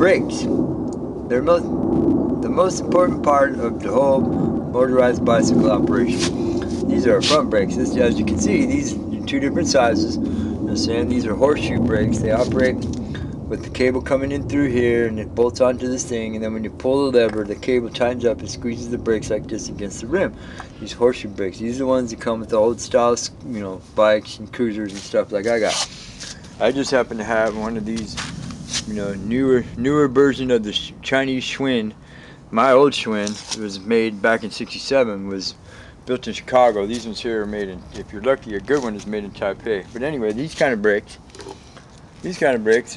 brakes. They're the most important part of the whole motorized bicycle operation. These are front brakes. As you can see, these are two different sizes. I'm saying these are horseshoe brakes. They operate with the cable coming in through here, and it bolts onto this thing, and then when you pull the lever, the cable tightens up and squeezes the brakes like this against the rim. These horseshoe brakes, these are the ones that come with the old style, bikes and cruisers and stuff like I got. I just happen to have one of these, newer version of the Chinese Schwinn. My old Schwinn was made back in '67, was built in Chicago. These ones here are made in, if you're lucky, a good one is made in Taipei. But anyway, these kind of brakes,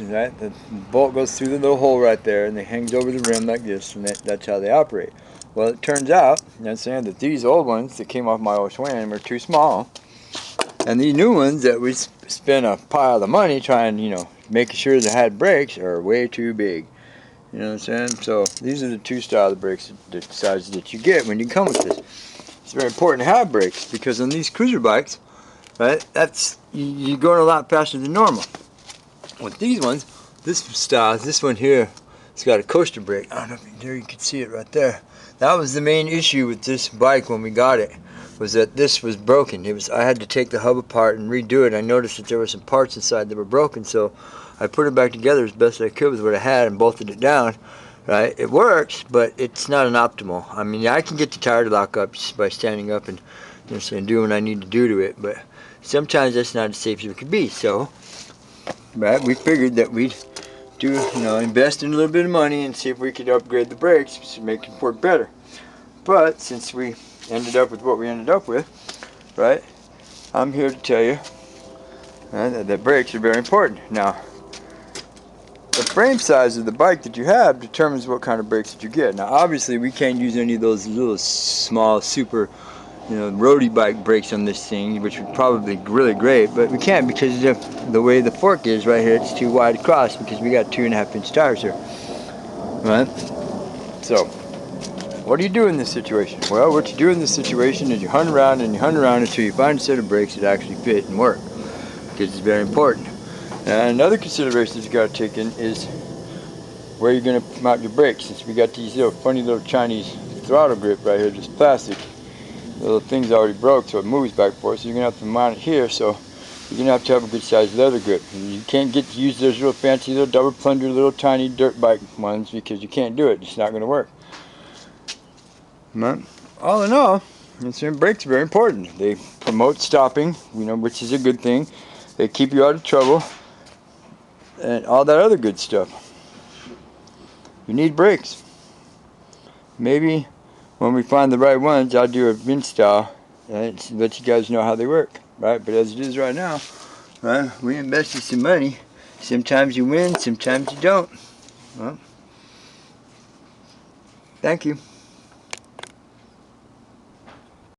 right? The bolt goes through the little hole right there, and it hangs over the rim like this, and that's how they operate. Well, it turns out, I'm saying that these old ones that came off my old Schwinn were too small, and these new ones that we spent a pile of money trying, making sure they had brakes are way too big. You know what I'm saying? So these are the two style of brakes, the sizes that you get when you come with this. It's very important to have brakes because on these cruiser bikes, right, you're going a lot faster than normal. With these ones, this one here, it's got a coaster brake. I don't know if there you can see it right there. That was the main issue with this bike when we got it, was that this was broken. I had to take the hub apart and redo it. I noticed that there were some parts inside that were broken, so I put it back together as best I could with what I had and bolted it down. Right, it works, but it's not an optimal. I mean, I can get the tire to lock up just by standing up and doing what I need to do to it, but sometimes that's not as safe as it could be. So, right, we figured that we'd invest in a little bit of money and see if we could upgrade the brakes to make it work better. But since we ended up with what we ended up with, right, I'm here to tell you that brakes are very important. Now, the frame size of the bike that you have determines what kind of brakes that you get. Now, obviously, we can't use any of those little small, super, roadie bike brakes on this thing, which would probably be really great, but we can't because of the way the fork is right here. It's too wide across because we got 2.5-inch tires here. Right? So, what do you do in this situation? Well, what you do in this situation is you hunt around and you hunt around until you find a set of brakes that actually fit and work, because it's very important. And another consideration that you got to take in is where you're going to mount your brakes. Since we got these funny little Chinese throttle grip right here, just plastic, the little thing's already broke, so it moves back and forth. So you're going to have to mount it here. So you're going to have a good sized leather grip. And you can't get to use those real fancy little double plunger, little tiny dirt bike ones because you can't do it. It's not going to work. But all in all, brakes are very important. They promote stopping, which is a good thing. They keep you out of trouble. And all that other good stuff. You need brakes. Maybe when we find the right ones, I'll do a install and let you guys know how they work, right? But as it is right now, right, we invested some money. Sometimes you win, sometimes you don't. Well, thank you.